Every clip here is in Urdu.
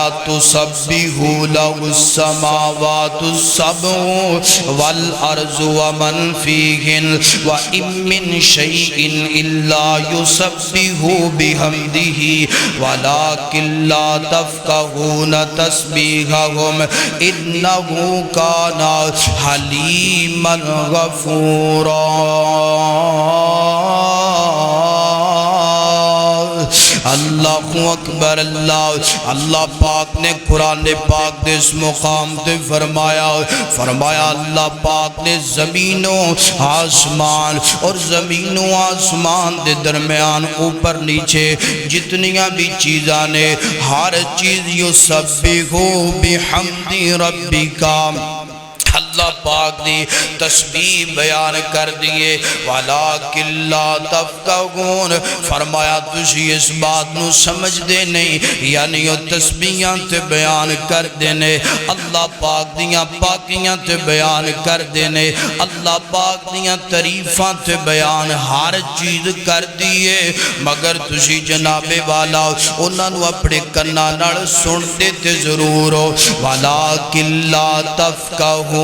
تسبح له السماوات السبع والأرض ومن فيهن وإن من شيء إلا يسبح بحمده ولكن لا تفقهون تسبيحهم إنه كان حليما غفورا۔ اللہ اکبر۔ اللہ پاک نے قرآن پاک دے اس مقام تے فرمایا اللہ پاک نے زمین و آسمان اور زمین و آسمان دے درمیان اوپر نیچے جتنیاں بھی چیزاں نے ہر چیز یسبح بحمد ربک، اللہ پاک دی تسبیح بیان کر دیئے۔ وَلَٰكِن لَا تَفْقَهُونَ، فرمایا تُجھے اس بات نو سمجھ دے نہیں، یعنی وہ تسبیحاں تے بیان کر دینے، اللہ پاک دیاں پاکیاں تے بیان کر دینے، اللہ پاک دیاں تعریفاں تے بیان ہر چیز کر دیئے، مگر تُجھے جناب والا انہاں نو اپنے کناں نال سن دیتے ضرور ہو۔ وَلَٰكِن لَا تَفْقَهُونَ،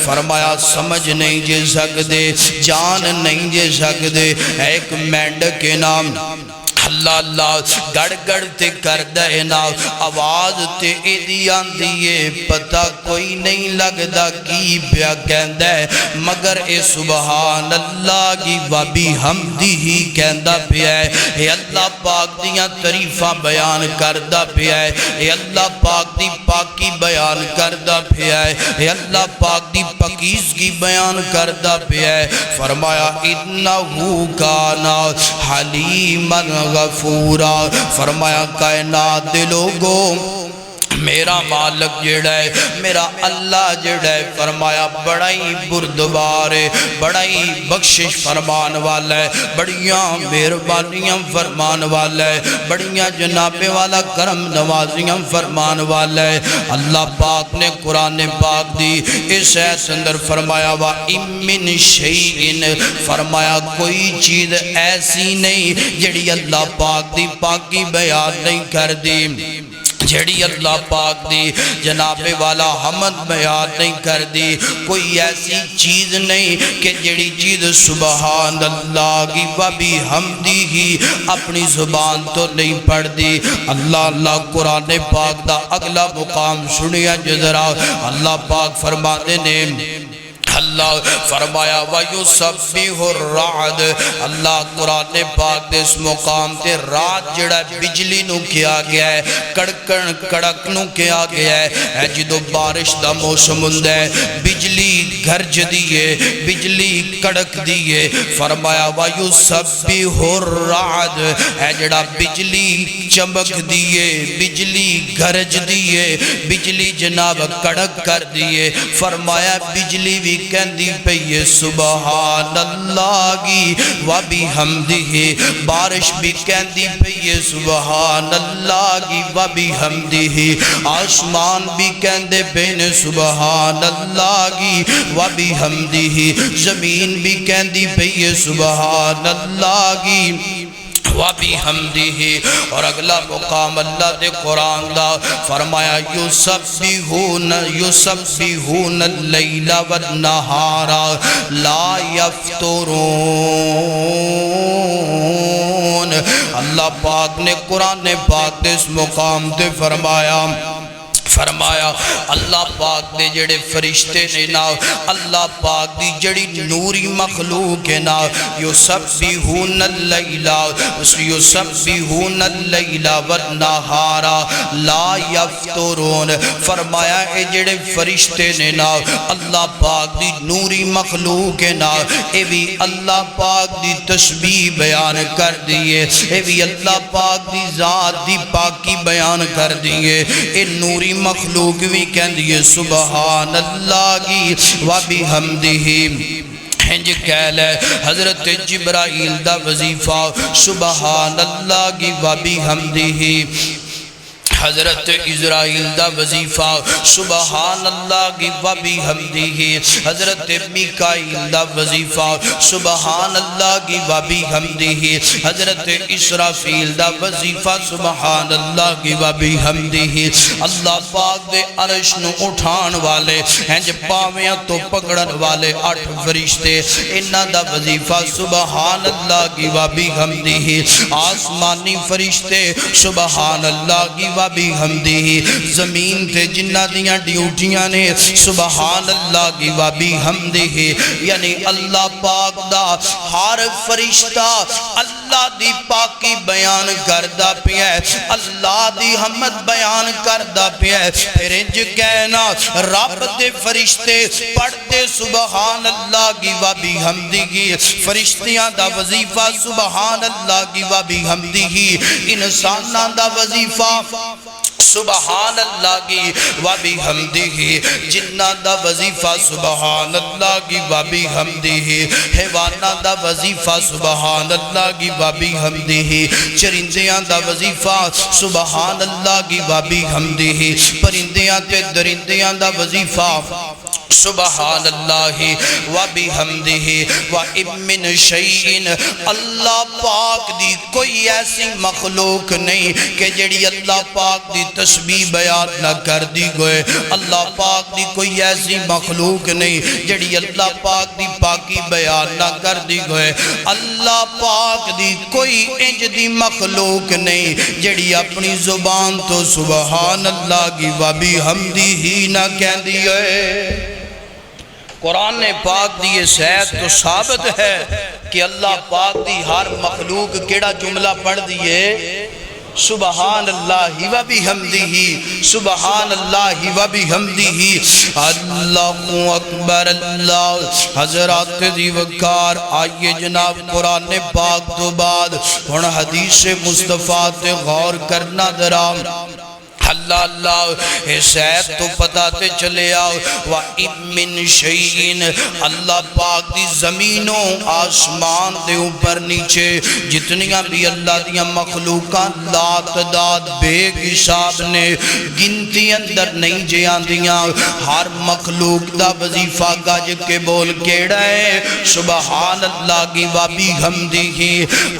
فرمایا سمجھ نہیں جے سکدے، جان نہیں جے سکدے۔ ایک مینڈک کے نام اللہ اللہ گڑ گڑ تے کر دے نا، آواز تے ایدی آندیے، پتہ کوئی نہیں لگدا کی پیا کہندہ ہے، مگر اے سبحان اللہ کی وبی حمدی ہی کہندہ پیا ہے۔ اے اللہ پاک دیاں تعریفاں بیان کردہ پیا ہے، اے اللہ پاک دی پاکی بیان کردہ پیا ہے، اے اللہ پاک دی پاکیزگی بیان کردہ پیا ہے۔ فرمایا انہو کانا حلیما غفورا، فرمایا کائنات دے لوگوں میرا مالک جڑا ہے، میرا اللہ جڑا ہے، فرمایا بڑا ہی بردبار ہے، بڑا ہی بخشش فرمان والا ہے، بڑیاں مہربانیاں فرمان والا ہے، بڑیاں جناب والا کرم نوازیاں فرمان والا ہے۔ اللہ پاک نے قرآن پاک دی اس ایت اندر فرمایا وَإِن مِّن شَيْءٍ، فرمایا کوئی چیز ایسی نہیں جڑی اللہ پاک دی پاکی بیان نہیں کر دی، جڑی اللہ پاک دی جناب والا حمد بیان نہیں کر دی۔ کوئی ایسی چیز نہیں کہ جڑی چیز سبحان اللہ کی وبی حمدی ہی اپنی زبان تو نہیں پڑھ دی۔ اللہ اللہ قرآن پاک دا اگلا مقام سنیا جذرا، اللہ پاک فرماتے نے اللہ فرمایا وَيُسَبِّحُ الرَّعْدُ، اللہ قرآن پاک دے اس مقام تے رات جڑا بجلی نو کیا گیا ہے، کڑکن کڑک نو کیا گیا ہے، جدو بارش دا موسم ہوندہ ہے بجلی گھرج دیئے، بجلی کڑک دیئے، فرمایا وَيُسَبِّحُ الرَّعْدُ، جڑا بجلی چمک دیئے، بجلی گھرج دیئے، بجلی جناب کڑک کر دیئے، فرمایا بجلی بھی کہندی پئی سبحان اللہ کی وبی حمدی، بارش بھی کہندی پئی سبحان اللہ کی وبی حمدی، آسمان بھی کہندے پئے سبحان اللہ کی وبی حمدی، زمین بھی کہندی پئی سبحان اللہ کی وَبِ حَمْدِهِ۔ اور اگلا مقام اللہ دے قرآن دا فرمایا یُسَبِّحُونَ اللیل والنہار لا یفترون، اللہ پاک نے قرآن پاک دے اس مقام دے فرمایا اللہ پاک دے جڑے فرشتے نے نا، اللہ پاک دی جڑی نوری مخلوق ہے نا، یسبحون اللیل والنہار لا یفترون، فرمایا اے جڑے فرشتے نے نا اللہ پاک دی نوری مخلوق ہے نا، اے بھی اللہ پاک دی تسبیح بیان کر دیئے، اے بھی اللہ پاک دی ذات دی پاکی بیان کر دیئے، اے نوری مخلوق بھی کہندی ہے سبحان اللہ کی وبی حمدی۔ ہنج کہل ہے حضرت جبرائیل دا وظیفہ سبحان اللہ کی وبی حمدی، حضرت اسرائیل دا وظیفہ سبحان اللہ کی وبحمدہ، حضرت میکائیل دا وظیفہ سبحان اللہ کی وبحمدہ، حضرت اسرافیل دا وظیفہ سبحان اللہ کی وبحمدہ۔ اللہ پاک دے عرش نو اٹھان والے ہیں جو پاویاں تو پکڑن والے 8 فرشتے، انہاں دا وظیفہ سبحان اللہ کی وبحمدہ۔ آسمانی فرشتے سبحان اللہ کی وبحمدہ، زمین تے جنہ دیاں ڈیوٹیاں نے سبحان اللہ کی وبحمدہ۔ یعنی اللہ پاک دا ہر فرشتہ اللہ دی پاکی بیان کردہ پیا ہے، اللہ دی حمد بیان کردہ پیا ہے۔ پھر انج کہنا رب دے فرشتے پڑھتے سبحان اللہ کی وبحمدہ، فرشتیاں دا وظیفہ سبحان اللہ کی وبحمدہ، انساناں دا وظیفہ سبحان اللہ کی وبحمدہ، جنہ دا وظیفہ سبحان اللہ کی وبحمدہ، حیوانہ دا وظیفہ سبحان اللہ کی وبحمدہ، چرندیاں دا وظیفہ سبحان اللہ کی وبحمدہ، پرندیاں تے درندیاں دا وظیفہ سبحان اللہ وبحمدہ۔ وَإِن مِّن شَيْءٍ، اللہ پاک دی کوئی ایسی مخلوق نہیں کہ جڑی اللہ پاک دی تسبیح بیان نہ کر دی گئے، اللہ پاک دی کوئی ایسی مخلوق نہیں جڑی اللہ پاک دی پاکی بیان نہ کر دی گئے، اللہ پاک دی کوئی انج دی مخلوق نہیں جڑی اپنی زبان تو سبحان اللہ کی وبحمدہ ہی نہ کہہ دی گئے۔ قرآن پاک دی یہ سید تو ثابت ہے کہ اللہ پاک دی ہر مخلوق کیڑا جملہ پڑھ دیئے سبحان اللہ وبحمدہ، سبحان اللہ وبحمدہ، اللہ اکبر اللہ۔ حضرات دی وقار آئیے جناب قرآن پاک تو بعد ہن حدیث مصطفیٰ تے غور کرنا درام۔ اللہ اللہ حسیب تو پتا تے چلے آؤ۔ وَإِن مِّن شَيْءٍ، اللہ پاک دی زمینوں آسمان دے اوپر نیچے جتنیاں بھی اللہ دیاں مخلوقات لا تعداد بے حساب نے گنتی اندر نہیں جیان دیاں، ہر مخلوق دا وظیفہ گج کے بول کیڑا ہے سبحان اللہ کی وبحمدہ،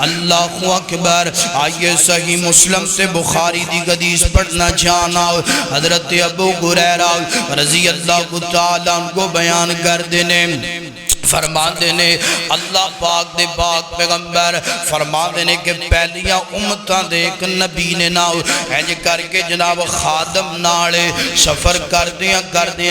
اللہ اکبر۔ آئیے صحیح مسلم سے بخاری دی حدیث پڑھنا جانا، حضرت ابو ہریرہ رضی اللہ تعالیٰ کو بیان کر دینے فرمان دینے اللہ پاک دے پاک پیغمبر فرمان دینے کہ پہلیاں امتاں دے ایک نبی نے ناؤ اینج کر کے جناب خادم ناڑے سفر کر دیا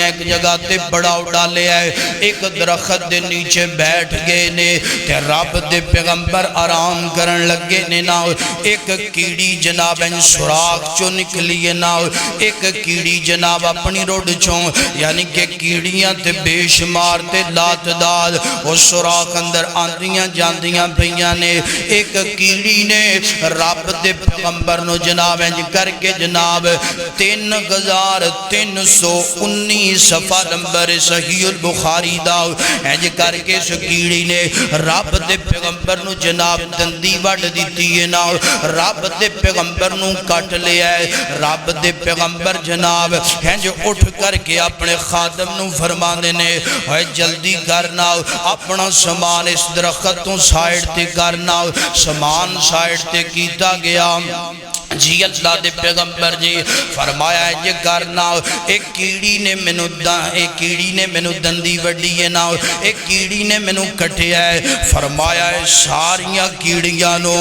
ایک جگہ تے بڑا اڑا لے آئے، ایک درخت دے نیچے بیٹھ گئے نے تے رب دے پیغمبر آرام کرن لگے نے ناؤ، ایک کیڑی جناب ان سراخ چو نکلیے ناؤ، ایک کیڑی جناب اپنی روڈ چوں، یعنی کہ کیڑیاں تے بے شمار تے لات داد وہ سوراخ اندر آندیاں جاندیاں پہیاں نے، ایک کیڑی نے رب دے پیغمبر نو جناب انج کر کے جناب 3319 صفحہ نمبر صحیح البخاری داؤ انج کر کے اس کیڑی نے رب دے پیغمبر نو جناب دندی وڈ دیتی ہے نا، رب دے پیغمبر نو کٹ لیا ہے، رب دے پیغمبر جناب انج اٹھ کر کے اپنے خادم نو فرما دینے ہوئے جلدی کرنا اپنا سامان اس درختوں سائیڈ تے کرنا، سامان سائیڈ تے کیتا گیا۔ جی اللہ دے پیغمبر جی فرمایا ہے جی کرنا، ایک کیڑی نے مینو دندی وڈی ہے نا، ایک کیڑی نے مینو کٹیا ہے، فرمایا ہے ساریاں کیڑیاں نو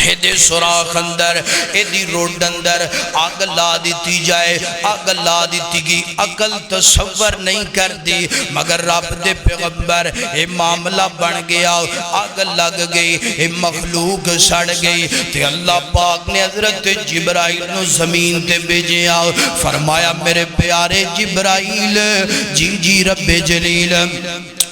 ایدے سوراخ اندر ایدی روڈ اندر آگ لا دیتی جائے، آگ لا دیتی گی، عقل تصور نہیں کر دی، مگر رب دے پیغمبر اے معاملہ بن گیا، آگ لگ گئی، اے مخلوق سڑ گئی، تے اللہ پاک نے حضرت جبرائیل نو زمین تے بھیجے آؤ، فرمایا میرے پیارے جبرائیل، جی رب جلیل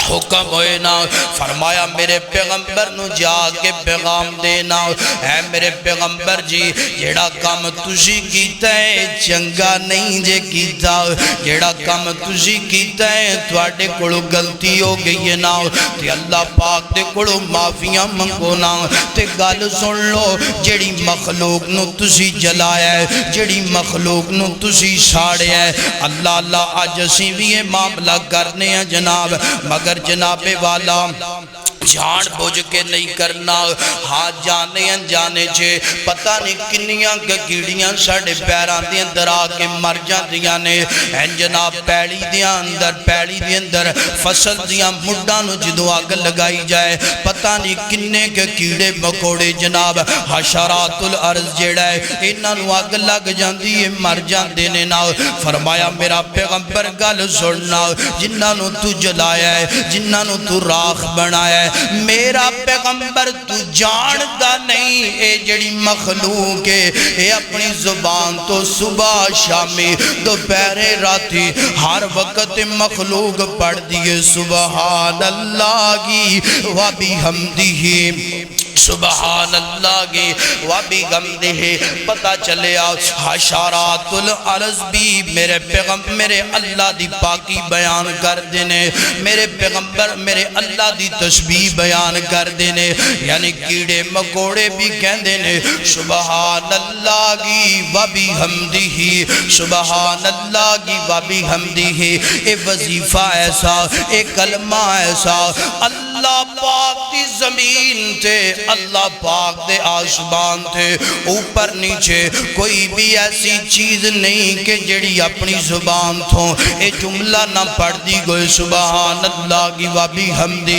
حکم ہوئے نا فرمایا میرے پیغمبر نو جا کے پیغام دینا اے میرے پیغمبر جی جیڑا کام تسی کیتا ہے چنگا نہیں جے کیتا جیڑا کام تسی کیتا ہے تواڈے کولوں غلطی ہو گئی ہے نا تے اللہ پاک دے کولوں معافیاں منگو نا تے گل سن لو جیڑی مخلوق نو تسی جلایا ہے جیڑی مخلوق نو تسی ساڑیا ہے اللہ اللہ اج اسی بھی یہ معاملہ کرنے ہیں جناب مگر جناب والا جان بوجھ کے نہیں کرنا ہاں جانے انجانے چھے پتہ نہیں کنیاں گگیڑیاں ساڑے پیران دی اندر آکے مر جاندیاں نے این جناب پیڑی دی اندر فصل دیاں مڈاں نو جدو آگ لگائی جائے پتہ نہیں کنے کے کیڑے مکوڑے جناب حشرات الارض جیڑا ہے انہاں نو آگ لگ جاندی ہے مر جاندے نے نا فرمایا میرا پیغمبر گل سننا جنہاں نو تو جلایا ہے جنہاں نو تو راخ بنایا ہے میرا پیغمبر تو جاندا نہیں اے جڑی مخلوق ہے اے اپنی زبان تو صبح شامی دوپہر راتی ہر وقت مخلوق پڑھ دیے سبحان اللہ کی و بحمدہ سبحان اللہ کی وبحمدہ پتہ چلے حشرات الارض بھی میرے پیغمبر میرے اللہ دی پاکی بیان کر دینے میرے پیغمبر میرے اللہ دی تسبیح بیان کر دینے یعنی کیڑے مکوڑے بھی کہہ دینے سبحان اللہ کی وبحمدہ سبحان اللہ کی وبحمدہ اے وظیفہ ایسا اے کلمہ ایسا اللہ پاک دی زمین تے اللہ پاک دے آسمان تھے اوپر نیچے کوئی بھی ایسی چیز نہیں کہ جڑی اپنی زبان تھوں اے جملہ نہ پڑھ دی گئے سبحان اللہ کی وبحمدہ